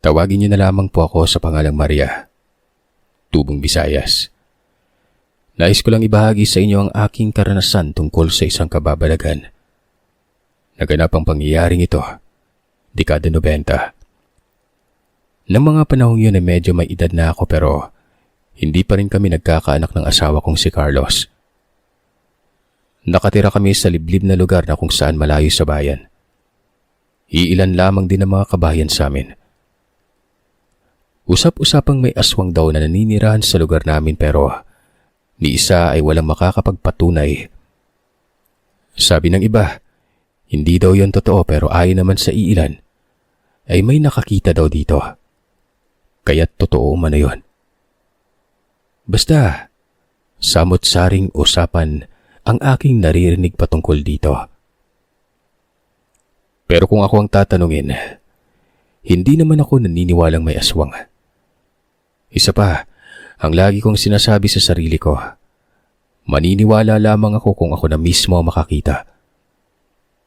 Tawagin niyo na lamang po ako sa pangalang Maria, tubong Visayas. Nais ko lang ibahagi sa inyo ang aking karanasan tungkol sa isang kababalagan. Naganap ang pangyayaring ito, dekada 90. Nang mga panahong yun ay medyo may edad na ako pero hindi pa rin kami nagkakaanak ng asawa kong si Carlos. Nakatira kami sa liblib na lugar na kung saan malayo sa bayan. Iilan lamang din ang mga kabayan sa amin. Usap-usapang may aswang daw na naninirahan sa lugar namin pero ni isa ay walang makakapagpatunay. Sabi ng iba, hindi daw yon totoo pero ayon naman sa iilan ay may nakakita daw dito. Kaya't totoo man na yun. Basta, samot-saring usapan ang aking naririnig patungkol dito. Pero kung ako ang tatanungin, hindi naman ako naniniwalang may aswang. Isa pa, ang lagi kong sinasabi sa sarili ko, maniniwala lamang ako kung ako na mismo ang makakita.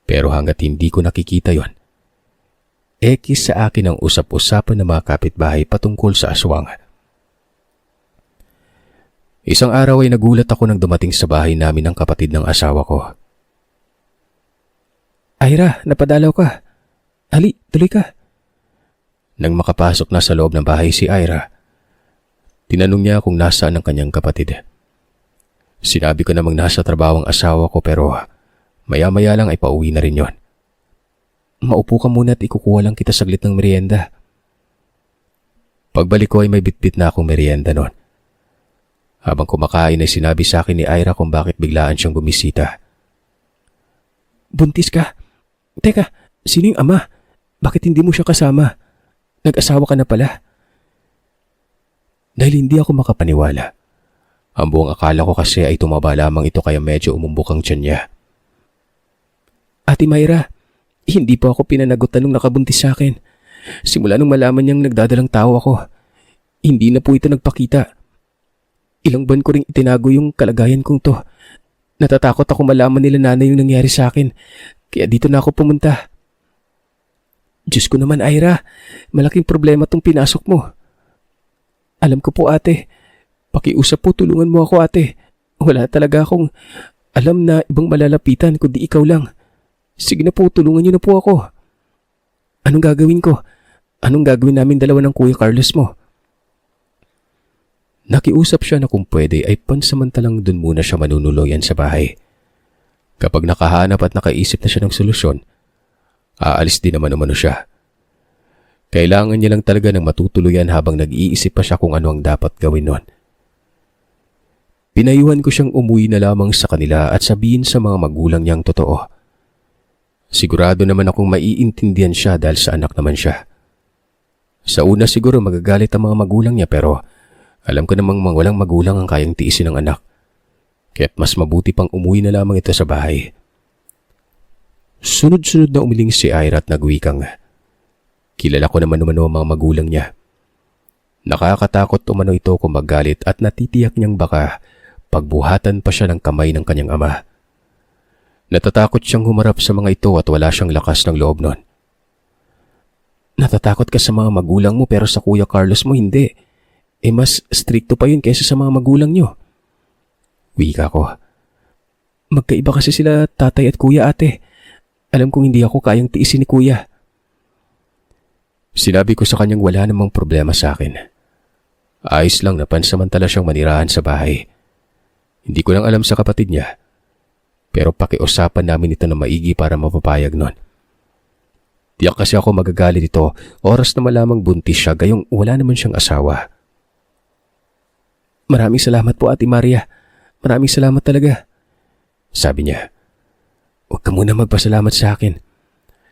Pero hanggat hindi ko nakikita yon, ekis sa akin ang usap-usapan ng mga kapitbahay patungkol sa aswang. Isang araw ay nagulat ako nang dumating sa bahay namin ang kapatid ng asawa ko. Ira, napadalaw ka. Ali, tuloy ka. Nang makapasok na sa loob ng bahay si Ira, tinanong niya kung nasaan ang kanyang kapatid. Sinabi ko namang nasa trabaho ang asawa ko pero maya-maya lang ay pauwi na rin yon. Maupo ka muna at ikukuha lang kita saglit ng merienda. Pagbalik ko ay may bitbit na akong merienda noon. Habang kumakain ay sinabi sa akin ni Ira kung bakit biglaan siyang bumisita. Buntis ka? Teka, sino yung ama? Bakit hindi mo siya kasama? Nag-asawa ka na pala. Dahil hindi ako makapaniwala. Ang buong akala ko kasi ay tumaba lamang ito kaya medyo umumbok ang tiyan niya. Ate Mayra, hindi po ako pinanagutan nung nakabuntis sa akin. Simula nung malaman niyang nagdadalang tao ako, hindi na po ito nagpakita. Ilang buwan ko ring itinago yung kalagayan kong to. Natatakot ako malaman nila nanay yung nangyari sa akin, kaya dito na ako pumunta. Diyos ko naman, Ira, malaking problema tong pinasok mo. Alam ko po ate, pakiusap po, tulungan mo ako ate. Wala talaga akong alam na ibang malalapitan kundi ikaw lang. Sige na po, tulungan niyo na po ako. Anong gagawin ko? Anong gagawin namin dalawa ng Kuya Carlos mo? Nakiusap siya na kung pwede ay pansamantalang dun muna siya manunuluyan sa bahay. Kapag nakahanap at nakaisip na siya ng solusyon, aalis din naman umano siya. Kailangan niya lang talaga ng matutuluyan habang nag-iisip pa siya kung ano ang dapat gawin nun. Pinayuhan ko siyang umuwi na lamang sa kanila at sabihin sa mga magulang niyang totoo. Sigurado naman akong maiintindihan siya dahil sa anak naman siya. Sa una siguro magagalit ang mga magulang niya pero alam ko namang walang magulang ang kayang tiisin ng anak. Kaya't mas mabuti pang umuwi na lamang ito sa bahay. Sunod-sunod na umiling si Ira at nagwikang, kilala ko naman umano ang mga magulang niya. Nakakatakot umano ito kung magalit at natitiyak niyang baka pagbuhatan pa siya ng kamay ng kanyang ama. Natatakot siyang humarap sa mga ito at wala siyang lakas ng loob nun. Natatakot ka sa mga magulang mo pero sa Kuya Carlos mo hindi. Mas strikto pa yun kaysa sa mga magulang niyo. Wika ko. Magkaiba kasi sila tatay at kuya ate. Alam kong hindi ako kayang tiisin ni kuya. Sinabi ko sa kanyang wala namang problema sa akin. Ayos lang na pansamantala siyang manirahan sa bahay. Hindi ko lang alam sa kapatid niya. Pero pakiusapan namin ito na maigi para mapapayag nun. Tiyak kasi ako magagalit ito oras na malamang buntis siya gayong wala naman siyang asawa. Maraming salamat po Ate Maria. Maraming salamat talaga. Sabi niya. Huwag ka muna magpasalamat sa akin.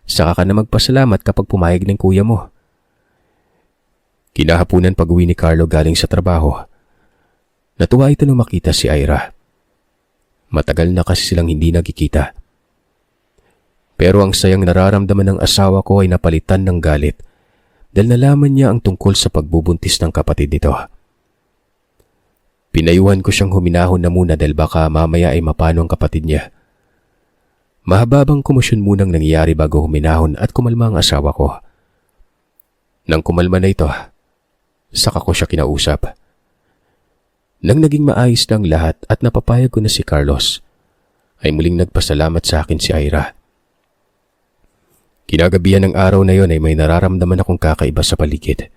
Saka ka na magpasalamat kapag pumayag ng kuya mo. Kinahapunan pag-uwi ni Carlo galing sa trabaho. Natuwa ito nung makita si Ira. Matagal na kasi silang hindi nagkikita. Pero ang sayang nararamdaman ng asawa ko ay napalitan ng galit dahil nalaman niya ang tungkol sa pagbubuntis ng kapatid nito. Pinayuhan ko siyang huminahon na muna dahil baka mamaya ay mapano ang kapatid niya. Mahababang komosyon munang nangyari bago huminahon at kumalma ang asawa ko. Nang kumalma na ito, saka ko siya kinausap. Nang naging maayos ng lahat at napapayag ko na si Carlos, ay muling nagpasalamat sa akin si Ira. Kinagabihan ng araw na yon ay may nararamdaman akong kakaiba sa paligid.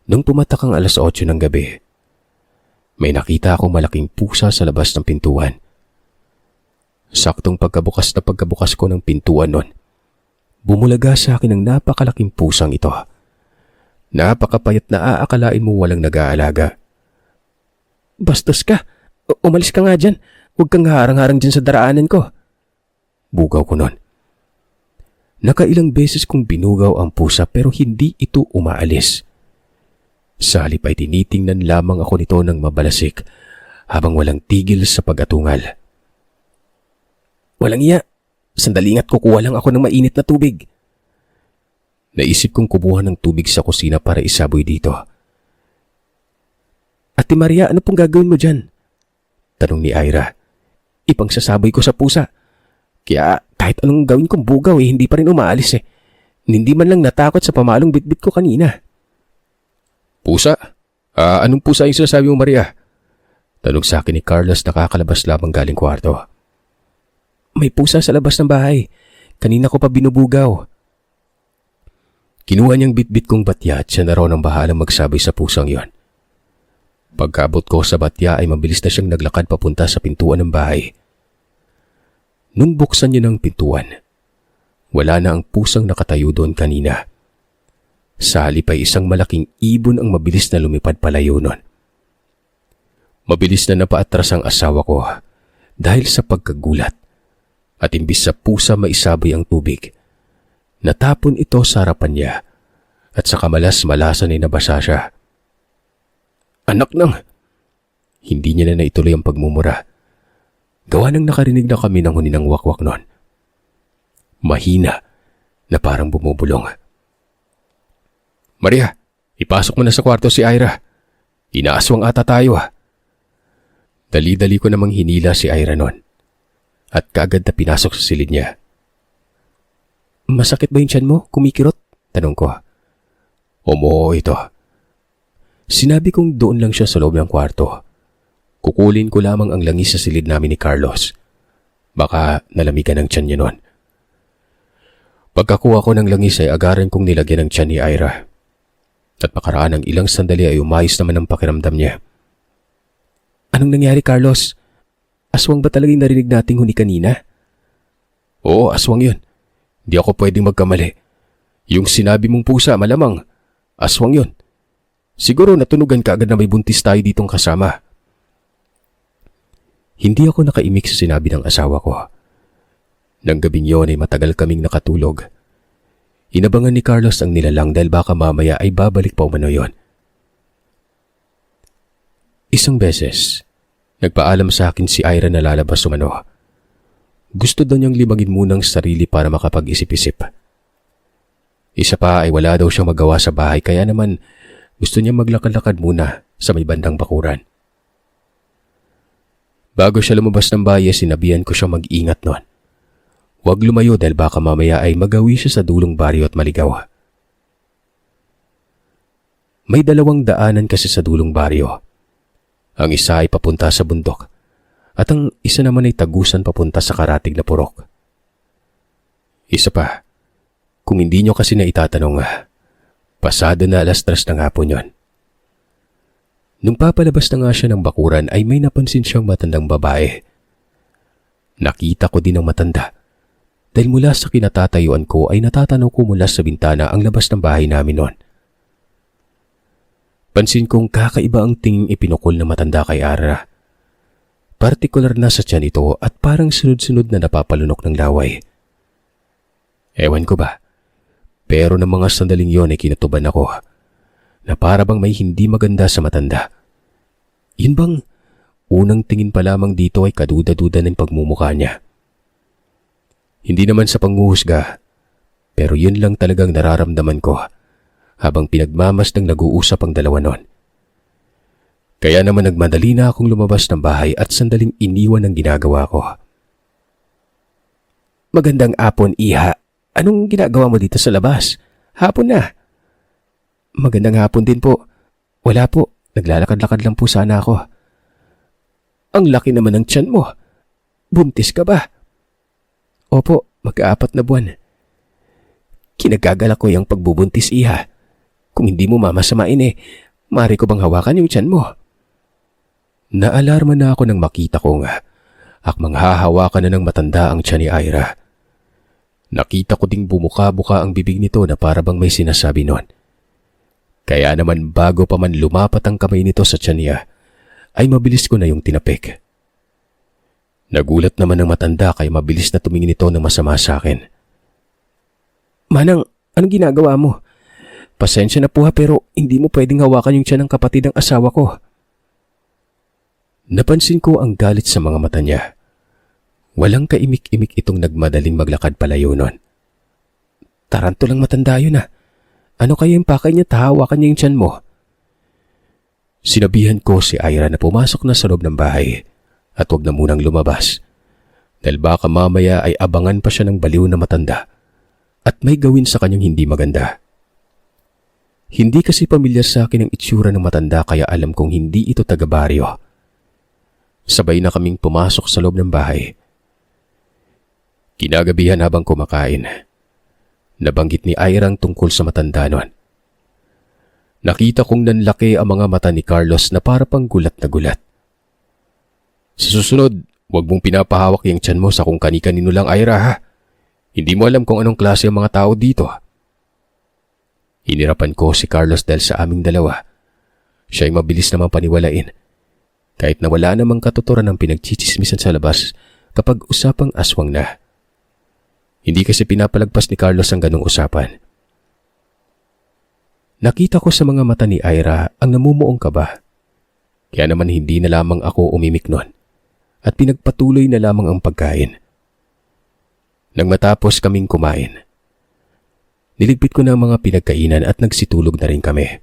Nung pumatak ang 8:00 ng gabi, may nakita akong malaking pusa sa labas ng pintuan. Saktong pagkabukas ko ng pintuan nun, bumulaga sa akin ang napakalaking pusang ito. Napakapayat na aakalain mo walang nag-aalaga. "Bastos ka! Umalis ka nga dyan! Huwag kang harang-harang dyan sa daraanan ko!" Bugaw ko nun. Nakailang beses kong binugaw ang pusa pero hindi ito umaalis. Sa halip ay tinitingnan lamang ako nito ng mabalasik habang walang tigil sa pag-atungal. "Walang iya! Sandali nga't kukuha lang ako ng mainit na tubig." Naisip kong kumuha ng tubig sa kusina para isaboy dito. "Ate Maria, ano pong gagawin mo dyan?" tanong ni Ira. "Ipangsasaboy ko sa pusa. Kaya kahit anong gawin kong bugaw hindi pa rin umaalis eh. Hindi man lang natakot sa pamalong bitbit ko kanina." "Pusa? Anong pusa yung sinasabi mo, Maria?" tanong sa akin ni Carlos na kakalabas lamang galing kwarto. "May pusa sa labas ng bahay. Kanina ko pa binubugaw." Kinuha niyang bitbit kong batya at siya na raw ng bahalang magsabi sa pusang yon. Pagkabot ko sa batya ay mabilis na siyang naglakad papunta sa pintuan ng bahay. Nung buksan niya ng pintuan, wala na ang pusang nakatayo doon kanina. Sa halip ay isang malaking ibon ang mabilis na lumipad palayo nun. Mabilis na napaatras ang asawa ko dahil sa pagkagulat at imbis sa pusa maisaboy ang tubig, natapon ito sa harapan niya at sa kamalas-malasan ay nabasa siya. "Anak nang!" Hindi niya na naituloy ang pagmumura. Gawa nang nakarinig na kami ng huninang wakwak nun. Mahina na parang bumubulong. "Maria, ipasok mo na sa kwarto si Ira. Inaaswang ata tayo Dali-dali ko namang hinila si Ira nun at kaagad na pinasok sa silid niya. "Masakit ba yung tiyan mo? Kumikirot?" tanong ko. "Umuho ito." Sinabi kong doon lang siya sa loob ng kwarto. Kukulin ko lamang ang langis sa silid namin ni Carlos. Baka nalamigan ang tiyan niya nun. Pagkakuha ko ng langis ay agaran kong nilagyan ng tiyan ni Ira. At makaraan ng ilang sandali ay umayos naman ang pakiramdam niya. "Anong nangyari, Carlos? Aswang ba talagang narinig nating huni kanina?" "Oo, aswang yun. Di ako pwedeng magkamali. Yung sinabi mong pusa, malamang. Aswang yun. Siguro natunugan ka agad na may buntis tayo ditong kasama." Hindi ako nakaimik sa sinabi ng asawa ko. Nang gabing yon ay matagal kaming nakatulog. Inabangan ni Carlos ang nilalang dahil baka mamaya ay babalik pa umano yon. Isang beses, nagpaalam sa akin si Ira na lalabas umano. Gusto daw niyang libagin munang sarili para makapag-isip-isip. Isa pa ay wala daw siyang magawa sa bahay kaya naman gusto niya maglakad-lakad muna sa may bandang bakuran. Bago siya lumabas ng bahay, sinabihan ko siyang mag-ingat nun. Huwag lumayo dahil baka mamaya ay magawi siya sa dulong baryo at maligaw. May 2 daanan kasi sa dulong baryo. Ang isa ay papunta sa bundok at ang isa naman ay tagusan papunta sa karatig na purok. Isa pa, kung hindi nyo kasi na itatanong, pasado na 3:00 ng hapon yon. Nung papalabas na nga siya ng bakuran ay may napansin siyang matandang babae. Nakita ko din ang matanda dahil mula sa kinatatayuan ko ay natatanaw ko mula sa bintana ang labas ng bahay namin noon. Pansin kong kakaiba ang tinging ipinukol na matanda kay Ara. Partikular na sa tiyan ito at parang sunod-sunod na napapalunok ng laway. Ewan ko ba, pero ng mga sandaling yon ay kinatuban ako na para bang may hindi maganda sa matanda. Yun bang unang tingin pa lamang dito ay kaduda-duda ng pagmumukha niya. Hindi naman sa panghuhusga, pero yun lang talagang nararamdaman ko habang pinagmamasdang nag-uusap ang dalawa nun. Kaya naman nagmadali na akong lumabas ng bahay at sandaling iniwan ang ginagawa ko. "Magandang hapon, Iha. Anong ginagawa mo dito sa labas? Hapon na." Magandang hapon din po. Wala po, naglalakad-lakad lang po sana ako. Ang laki naman ng tiyan mo. Buntis ka ba? Opo, mag-4 na buwan. Kinagagalak ko yung pagbubuntis, iha. Kung hindi mo mamasamain maaari ko bang hawakan yung tiyan mo? Naalarma na ako nang makita ko nga. Akmang hahawakan na ng matanda ang tiyan ni Ira. Nakita ko ding bumuka-buka ang bibig nito na para bang may sinasabi nun. Kaya naman bago pa man lumapat ang kamay nito sa tiyan niya, ay mabilis ko na yung tinapik. Nagulat naman ang matanda kaya mabilis na tumingin ito ng masama sa akin. Manang, anong ginagawa mo? Pasensya na po pero hindi mo pwedeng hawakan yung tiyan ng kapatid ng asawa ko. Napansin ko ang galit sa mga mata niya. Walang kaimik-imik itong nagmadaling maglakad palayo nun. Tarantulang matanda yun . Ano kaya yung pakay niya hawakan niya yung tiyan mo? Sinabihan ko si Ira na pumasok na sa loob ng bahay at huwag na munang lumabas. Dahil baka mamaya ay abangan pa siya ng baliw na matanda at may gawin sa kanyang hindi maganda. Hindi kasi pamilyar sa akin ang itsura ng matanda kaya alam kong hindi ito taga-baryo. Sabay na kaming pumasok sa loob ng bahay. Kinagabihan habang kumakain, nabanggit ni Irang tungkol sa matanda nun. Nakita kong nanlaki ang mga mata ni Carlos na para pang gulat na gulat. Sa susunod, huwag mong pinapahawak yung tiyan mo sa kung kani-kanino lang, Ira, ha? Hindi mo alam kung anong klase ang mga tao dito. Hinirapan ko si Carlos dahil sa aming dalawa. Siya ay mabilis namang paniwalain. Kahit na wala namang katuturan ng pinagchichismisan sa labas kapag usapang aswang na. Hindi kasi pinapalagpas ni Carlos ang ganong usapan. Nakita ko sa mga mata ni Ira ang namumuong kaba. Kaya naman hindi na lamang ako umimik nun at pinagpatuloy na lamang ang pagkain. Nang matapos kaming kumain, niligpit ko na ang mga pinagkainan at nagsitulog na rin kami.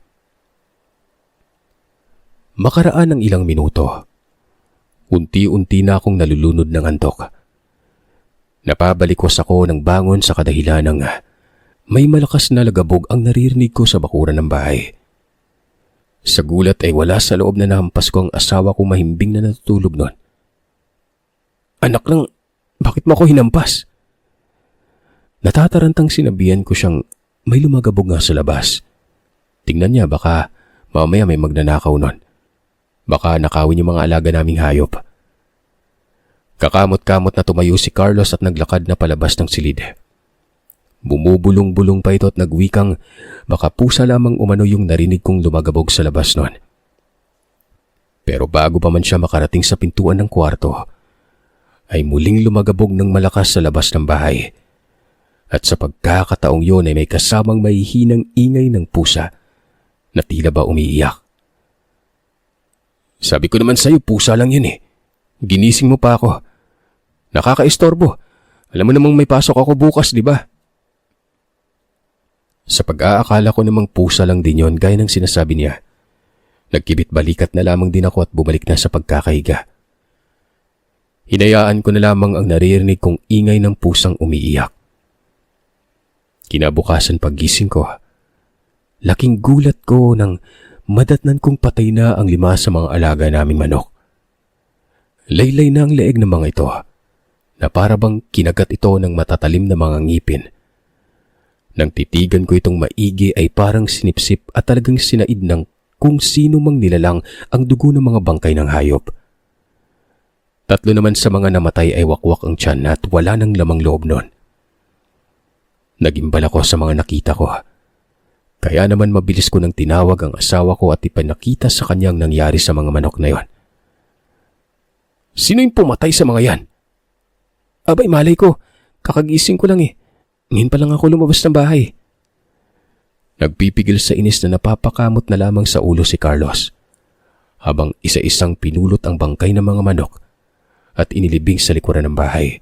Makaraan ng ilang minuto, unti-unti na akong nalulunod ng antok. Napabalikos ako ng bangon sa kadahilan ng may malakas na lagabog ang naririnig ko sa bakuran ng bahay. Sa gulat ay wala sa loob na nahampas ko ang asawa ko mahimbing na natutulog nun. Anak lang, bakit mo ako hinampas? Natatarantang sinabihan ko siyang may lumagabog nga sa labas. Tingnan niya baka mamaya may magnanakaw nun. Baka nakawin yung mga alaga naming hayop. Kakamot-kamot na tumayo si Carlos at naglakad na palabas ng silid. Bumubulong-bulong pa ito at nagwikang baka pusa lamang umano yung narinig kong lumagabog sa labas nun. Pero bago pa man siya makarating sa pintuan ng kwarto, ay muling lumagabog ng malakas sa labas ng bahay. At sa pagkakataong yun ay may kasamang mahihinang ingay ng pusa na tila ba umiiyak. Sabi ko naman sa'yo, pusa lang yun . Ginising mo pa ako. Nakakaistorbo. Alam mo namang may pasok ako bukas, di ba? Sa pag-aakala ko namang pusa lang din yon gaya ng sinasabi niya, nagkibit balikat na lamang din ako at bumalik na sa pagkakahiga. Hinayaan ko na lamang ang naririnig kong ingay ng pusang umiiyak. Kinabukasan paggising ko, laking gulat ko nang madatnan kong patay na ang 5 sa mga alaga naming manok. Laylay na ang leeg ng mga ito na para bang kinagat ito ng matatalim na mga ngipin. Nang titigan ko itong maigi ay parang sinipsip at talagang sinaid ng kung sino mang nilalang ang dugo ng mga bangkay ng hayop. 3 naman sa mga namatay ay wakwak ang tiyan at wala nang lamang loob nun. Nagimbal ako sa mga nakita ko. Kaya naman mabilis ko nang tinawag ang asawa ko at ipinakita sa kanyang nangyari sa mga manok na yon. Sino yung pumatay sa mga yan? Abay, malay ko. Kakagising ko lang . Ngayon pa lang ako lumabas ng bahay. Nagpipigil sa inis na napapakamot na lamang sa ulo si Carlos, habang isa-isang pinulot ang bangkay ng mga manok at inilibing sa likuran ng bahay.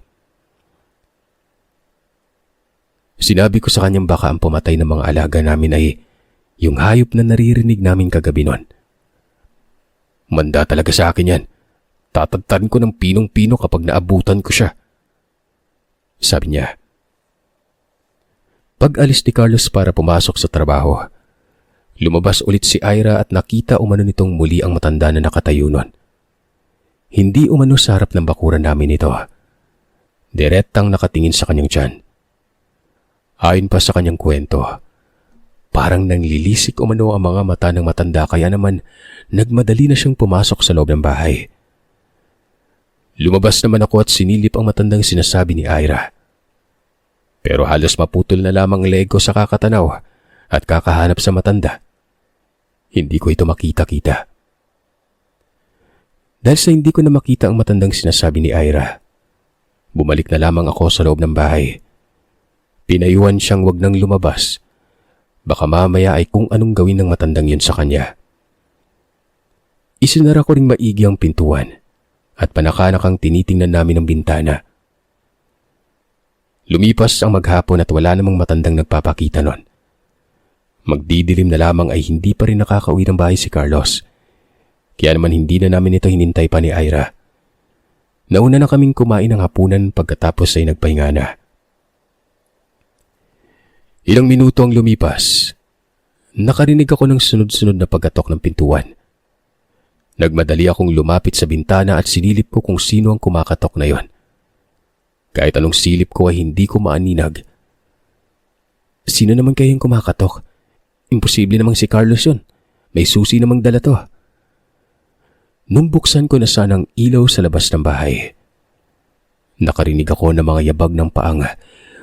Sinabi ko sa kanyang baka ang pumatay ng mga alaga namin ay yung hayop na naririnig namin kagabi nun. Manda talaga sa akin yan. Tatagtan ko ng pinong-pino kapag naabutan ko siya, sabi niya. Pag alis ni Carlos para pumasok sa trabaho, Lumabas ulit si Ira at nakita umano nitong muli ang matanda na nakatayo nun. Hindi umano sa harap ng bakuran namin ito. Diretang nakatingin sa kanyang tiyan. Ayon pa sa kanyang kwento, parang nanglilisik umano ang mga mata ng matanda kaya naman nagmadali na siyang pumasok sa loob ng bahay. Lumabas naman ako at sinilip ang matandang sinasabi ni Ira. Pero halos maputol na lamang leg ko sa kakatanaw at kakahanap sa matanda. Hindi ko ito makita-kita. Dahil sa hindi ko na makita ang matandang sinasabi ni Ira, bumalik na lamang ako sa loob ng bahay. Pinayuhan siyang wag nang lumabas. Baka mamaya ay kung anong gawin ng matandang yun sa kanya. Isinara ko ring maigi ang pintuan at panakanakang tinitingnan namin ang bintana. Lumipas ang maghapon at wala namang matandang nagpapakita nun. Magdidilim na lamang ay hindi pa rin nakakauwi ng bahay si Carlos. Kaya naman hindi na namin ito hinintay pa ni Ira. Nauna na kaming kumain ng hapunan pagkatapos ay nagpahinga na. Ilang minuto ang lumipas. Nakarinig ako ng sunod-sunod na pagkatok ng pintuan. Nagmadali akong lumapit sa bintana at sinilip ko kung sino ang kumakatok na yon. Kahit anong silip ko ay hindi ko maaninag. Sino naman kaya yung kumakatok? Imposible namang si Carlos yun. May susi namang dala to. Nung buksan ko na sanang ilaw sa labas ng bahay, nakarinig ako ng mga yabag ng paang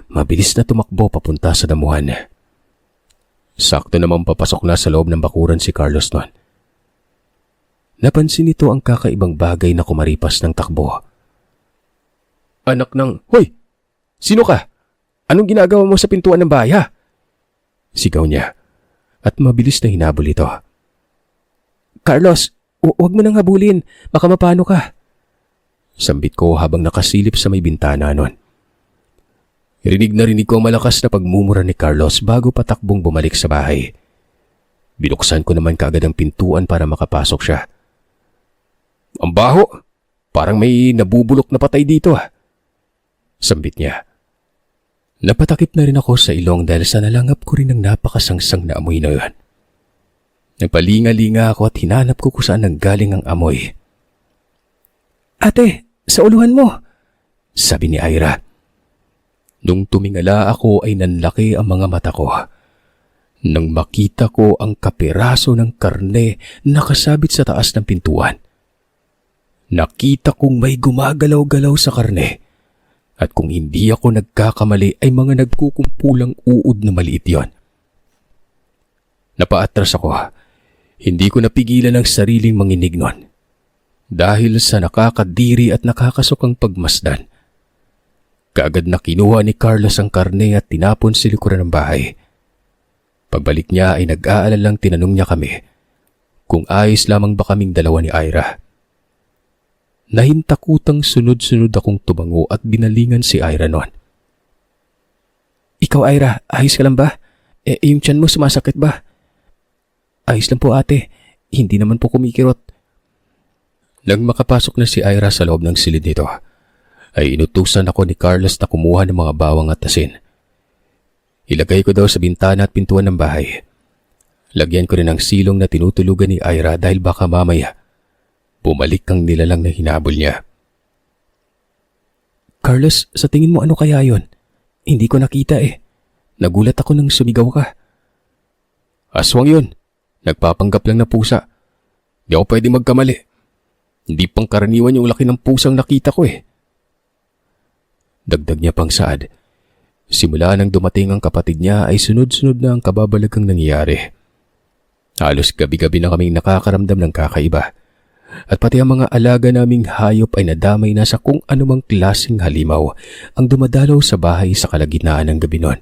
mabilis na tumakbo papunta sa damuhan. Sakto namang papasok na sa loob ng bakuran si Carlos noon. Napansin nito ang kakaibang bagay na kumaripas ng takbo. Anak ng, "Hoy! Sino ka? Anong ginagawa mo sa pintuan ng bahay, ha?" Sigaw niya at mabilis na hinabol ito. "Carlos! Huwag mo nang habulin, baka mapano ka." Sambit ko habang nakasilip sa may bintana nun. Rinig na rinig ko ang malakas na pagmumura ni Carlos bago patakbong bumalik sa bahay. Binuksan ko naman kaagad ang pintuan para makapasok siya. "Ang baho! Parang may nabubulok na patay dito, ah." Sambit niya. Napatakip na rin ako sa ilong dahil sa nalangap ko rin ang napakasangsang na amoy na yun. Nagpalinga-linga ako at hinanap ko kung saan nanggaling ang amoy. "Ate, sa uluhan mo," sabi ni Ira. Nung tumingala ako ay nanlaki ang mga mata ko. Nang makita ko ang kapiraso ng karne nakasabit sa taas ng pintuan. Nakita kong may gumagalaw-galaw sa karne. At kung hindi ako nagkakamali ay mga nagkukumpulang uod na maliit yon. Napaatras ako. Hindi ko napigilan ang sariling manginig nun. Dahil sa nakakadiri at nakakasukang pagmasdan. Kaagad na kinuha ni Carlos ang karne at tinapon sa likuran ng bahay. Pagbalik niya ay nag-aalalang tinanong niya kami kung ayos lamang ba kaming dalawa ni Ira. Nahintakutang sunod-sunod akong tumango at binalingan si Ira noon. "Ikaw, Ira, ayos ka lang ba? Yung tiyan mo sumasakit ba?" "Ayos lang po, ate. Hindi naman po kumikirot." Nang makapasok na si Ira sa loob ng silid nito, ay inutusan ako ni Carlos na kumuha ng mga bawang at asin. Ilagay ko daw sa bintana at pintuan ng bahay. Lagyan ko rin ng silong na tinutulugan ni Ira dahil baka mamaya bumalik ang nilalang na hinabol niya. "Carlos, sa tingin mo ano kaya yon? Hindi ko nakita eh. Nagulat ako nang sumigaw ka." "Aswang yun. Nagpapanggap lang na pusa. Di ako pwede magkamali. Hindi pangkaraniwan yung laki ng pusang nakita ko eh." Dagdag niya pang saad. Simula nang dumating ang kapatid niya ay sunod-sunod na ang kababalagang nangyayari. Halos gabi-gabi na kaming nakakaramdam ng kakaiba. At pati ang mga alaga naming hayop ay nadamay na sa kung anumang klaseng halimaw ang dumadalaw sa bahay sa kalagitnaan ng gabi noon.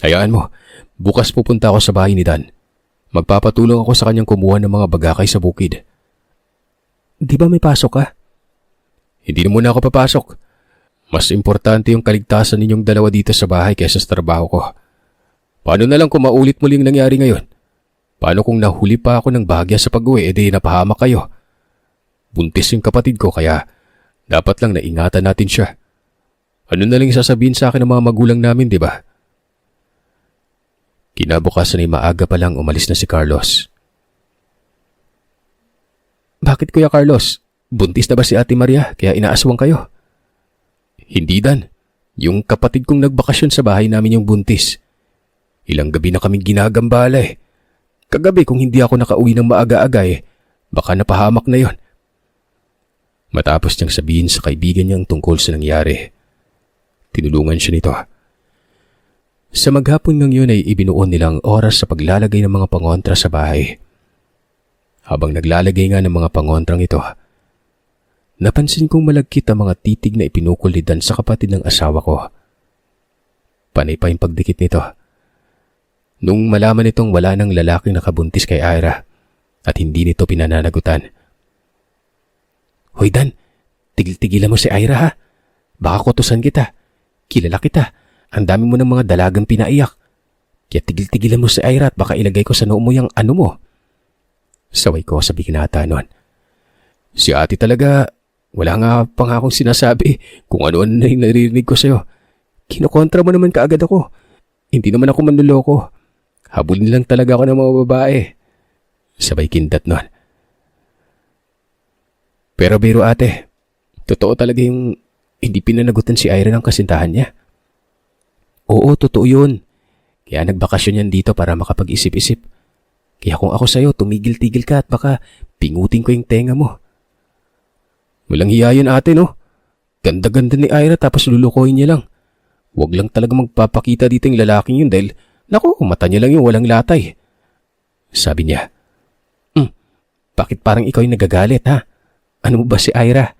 "Hayaan mo, bukas pupunta ako sa bahay ni Dan. Magpapatulong ako sa kanyang kumuha ng mga bagakay sa bukid." "Di ba may pasok ka?" "Hindi na muna ako papasok. Mas importante yung kaligtasan ninyong dalawa dito sa bahay kaysa sa trabaho ko. Paano na lang kung maulit muli ang nangyari ngayon? Paano kung nahuli pa ako ng bahagya sa pag-uwi, edi napahamak kayo? Buntis yung kapatid ko kaya dapat lang naingatan natin siya. Ano na lang sasabihin sa akin ng mga magulang namin, di ba?" Kinabukasan ay maaga pa lang umalis na si Carlos. Bakit Kuya Carlos? Buntis na ba si Ate Maria kaya inaaswang kayo? Hindi Dan. Yung kapatid kong nagbakasyon sa bahay namin yung buntis. Ilang gabi na kaming ginagambala eh. Kagabi kung hindi ako nakauwi ng maaga-aga baka napahamak na yon. Matapos niyang sabihin sa kaibigan niyang tungkol sa nangyari, tinulungan siya nito. Sa maghapon ng yun ay ibinuon nilang oras sa paglalagay ng mga pangontra sa bahay. Habang naglalagay nga ng mga pangontrang ito, napansin kong malagkit ang mga titig na ipinukol ni Dan sa kapatid ng asawa ko. Panay pa yung pagdikit nito. Nung malaman nitong wala ng lalaking nakabuntis kay Ira at hindi nito pinananagutan. Hoy Dan, tigil-tigilan mo si Ira ha. Baka kutusan kita. Kilala kita. Ang dami mo ng mga dalagang pinaiyak. Kaya tigil-tigilan mo si Ira at baka ilagay ko sa noo mo yung ano mo. Saway ko sa bikinata nun. Si ate talaga, wala nga pa nga akong sinasabi kung ano-ano na yung naririnig ko sa'yo. Kinukontra mo naman kaagad ako. Hindi naman ako manluloko. Habulin lang talaga ako ng mga babae. Sabay kindat nun. Pero biro ate, totoo talaga yung hindi pinanagutan si Ira ng kasintahan niya. Oo, totoo yun. Kaya nagbakasyon yan dito para makapag-isip-isip. Kaya kung ako sa'yo, tumigil-tigil ka at baka pingutin ko yung tenga mo. Walang hiya yun ate no? Ganda-ganda ni Ira tapos lulukoyin niya lang. Huwag lang talaga magpapakita dito yung lalaking yun dahil naku, mata niya lang yung walang latay. Sabi niya, bakit parang ikaw yung nagagalit ha? Ano mo ba si Ira?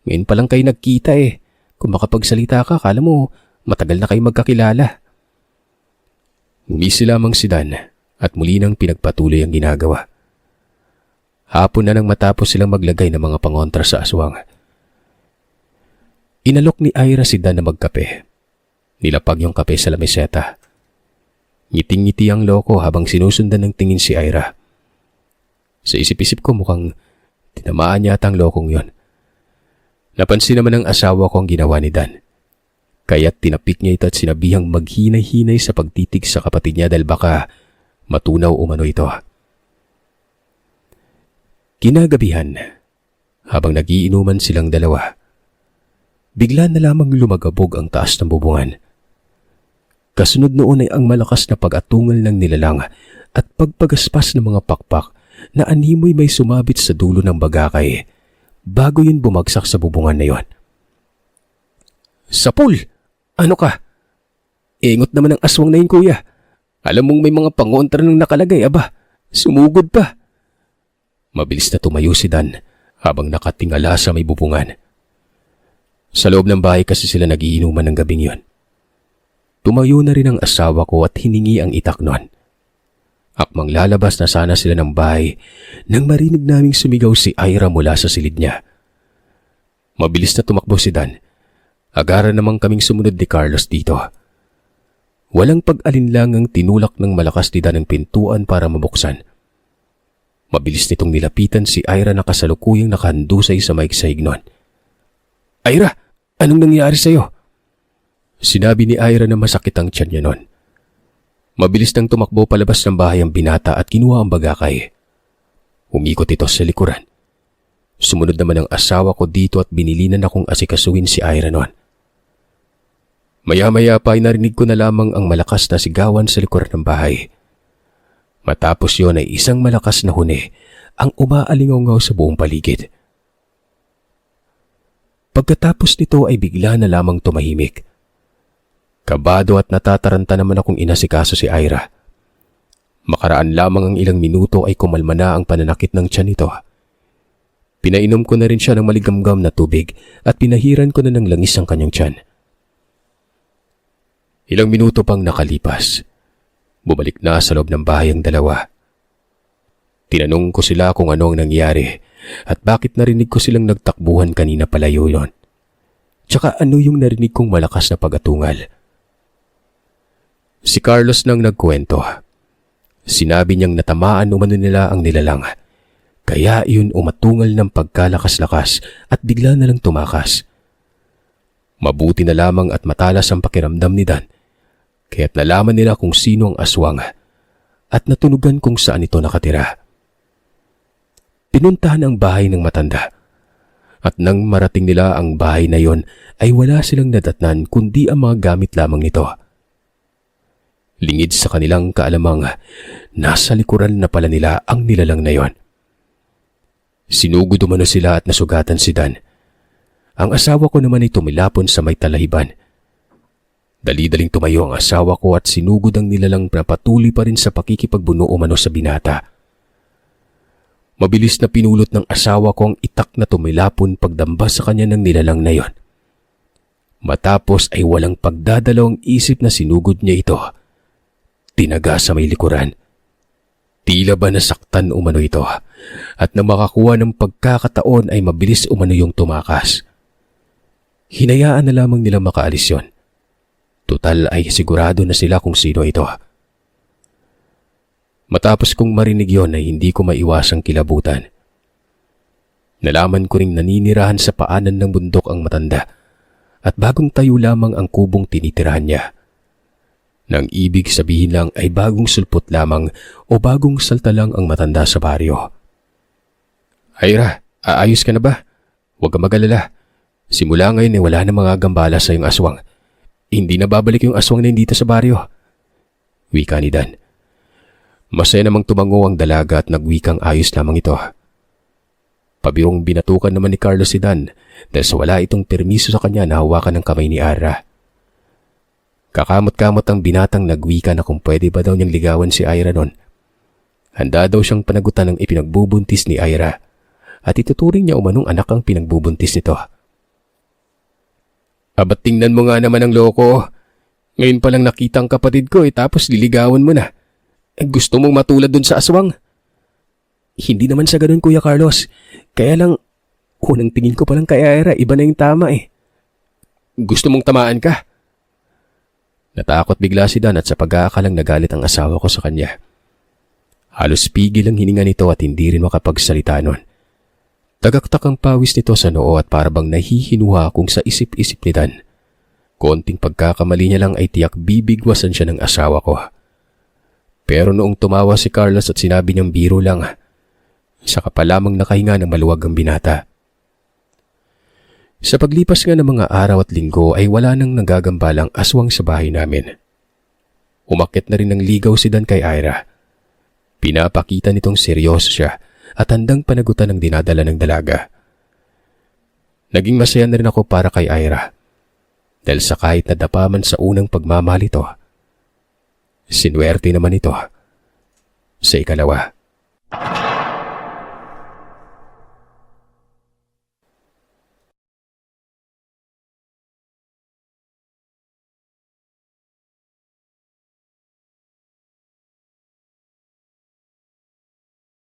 Ngayon pa lang kayo nagkita eh. Kung makapagsalita ka, kala mo matagal na kayo magkakilala. Ngumisi lamang si Dan at muli nang pinagpatuloy ang ginagawa. Hapon na nang matapos silang maglagay ng mga pangontra sa aswang. Inalok ni Ira si Dan na magkape. Nilapag yung kape sa lameseta. Ngiting-ngiti ang loko habang sinusundan ng tingin si Ira. Sa isip-isip ko mukhang tinamaan yata ang lokong yon. Napansin naman ng asawa ko ang ginawa ni Dan. Kaya't tinapik niya ito at sinabihang maghinay-hinay sa pagtitig sa kapatid niya dahil baka matunaw umano ito. Kinagabihan, habang nagiinuman silang dalawa, bigla na lamang lumagabog ang taas ng bubungan. Kasunod noon ay ang malakas na pag-atungal ng nilalang at pagpagaspas ng mga pakpak na animoy may sumabit sa dulo ng bagakay bago yun bumagsak sa bubungan na yon. Sapul! Ano ka? Ingot naman ang aswang na yun, kuya. Alam mong may mga pangontra nang nakalagay, aba. Sumugod pa. Mabilis na tumayo si Dan habang nakatingala sa may bubungan. Sa loob ng bahay kasi sila nagiinuman ng gabing yon. Tumayo na rin ang asawa ko at hiningi ang itak nun. Akmang lalabas na sana sila ng bahay nang marinig naming sumigaw si Ira mula sa silid niya. Mabilis na tumakbo si Dan. Agaran namang kaming sumunod ni Carlos dito. Walang pag-alinlangang tinulak ng malakas ni Dan ang pintuan para mabuksan. Mabilis nitong nilapitan si Ira na kasalukuyang nakahandusay sa maiksaig nun. Ira, anong nangyari sa'yo? Sinabi ni Ira na masakit ang tiyan niya nun. Mabilis nang tumakbo palabas ng bahay ang binata at kinuha ang bagakay. Umikot ito sa likuran. Sumunod naman ang asawa ko dito at binilinan akong asikasuhin si Ira nun. Maya-maya pa ay narinig ko na lamang ang malakas na sigawan sa likuran ng bahay. Matapos yon ay isang malakas na huni ang umaalingaw sa buong paligid. Pagkatapos nito ay bigla na lamang tumahimik. Kabado at natataranta naman akong inasikaso si Ira. Makaraan lamang ang ilang minuto ay kumalma na ang pananakit ng tiyan nito. Pinainom ko na rin siya ng maligamgam na tubig at pinahiran ko na ng langis ang kanyang tiyan. Ilang minuto pang nakalipas. Bumalik na sa loob ng bahay ang dalawa. Tinanong ko sila kung ano ang nangyari at bakit narinig ko silang nagtakbuhan kanina palayo yon. Tsaka ano yung narinig kong malakas na pag-atungal. Si Carlos nang nagkwento. Sinabi niyang natamaan umano nila ang nilalang. Kaya iyon umatungal ng pagkalakas-lakas at bigla na lang tumakas. Mabuti na lamang at matalas ang pakiramdam ni Dan. Kaya't nalaman nila kung sino ang aswang at natunugan kung saan ito nakatira. Pinuntahan ang bahay ng matanda at nang marating nila ang bahay na yon ay wala silang nadatnan kundi ang mga gamit lamang nito. Lingid sa kanilang kaalamang, nasa likuran na pala nila ang nilalang na yon. Sinugod umano sila at nasugatan si Dan. Ang asawa ko naman ay tumilapon sa may talahiban. Dali-daling tumayo ang asawa ko at sinugod ang nilalang na patuloy pa rin sa pakikipagbuno umano sa binata. Mabilis na pinulot ng asawa ko ang itak na tumilapon pagdamba sa kanya ng nilalang na yon. Matapos ay walang pagdadalawang isip na sinugod niya ito. Tinaga sa may likuran. Tila ba nasaktan umano ito at na makakuha ng pagkakataon ay mabilis umano yung tumakas. Hinayaan na lamang nila makaalis yon. Tutal ay sigurado na sila kung sino ito. Matapos kong marinig yon ay hindi ko maiwasang kilabutan. Nalaman ko ring naninirahan sa paanan ng bundok ang matanda at bagong tayo lamang ang kubong tinitirahan niya. Nang ibig sabihin lang ay bagong sulpot lamang o bagong salta lang ang matanda sa baryo. Ira, aayos ka na ba? Huwag ka mag-alala. Simula ngayon ay wala na mga gambala sa iyong aswang. Hindi na babalik yung aswang na dito sa baryo. Wika ni Dan. Masaya namang tumango ang dalaga at nagwikang ayos lamang ito. Pabirong binatukan naman ni Carlos si Dan dahil sa wala itong permiso sa kanya na hawakan ng kamay ni Ira. Kakamot-kamot ang binatang nagwika na kung pwede ba daw niyang ligawan si Ira noon. Handa daw siyang panagutan ng ipinagbubuntis ni Ira at ituturing niya umanong anak ang pinagbubuntis nito. Abat tingnan mo nga naman ang loko. Ngayon pa lang nakita ang kapatid ko tapos liligawan mo na. Gusto mong matulad dun sa aswang? Hindi naman sa ganun, Kuya Carlos. Kaya lang, unang tingin ko palang kay Ira, iba na yung tama eh. Gusto mong tamaan ka? Natakot bigla si Dan at sa pag-aakalang nagalit ang asawa ko sa kanya. Halos pigil ang hininga nito at hindi rin makapagsalita nun. Tagaktak ang pawis nito sa noo at parabang nahihinuha kung sa isip-isip ni Dan. Konting pagkakamali niya lang ay tiyak bibigwasan siya ng asawa ko. Pero noong tumawa si Carlos at sinabi niyang biro lang, saka pa lamang nakahinga ng maluwag ang binata. Sa paglipas nga ng mga araw at linggo ay wala nang nagagambalang aswang sa bahay namin. Umakyat na rin ng ligaw si Dan kay Ira. Pinapakita nitong seryoso siya at handang panagutan ng dinadala ng dalaga. Naging masaya na rin ako para kay Ira. Dahil sa kahit nadapa man sa unang pagmamahal ito, sinuwerte naman ito sa ikalawa.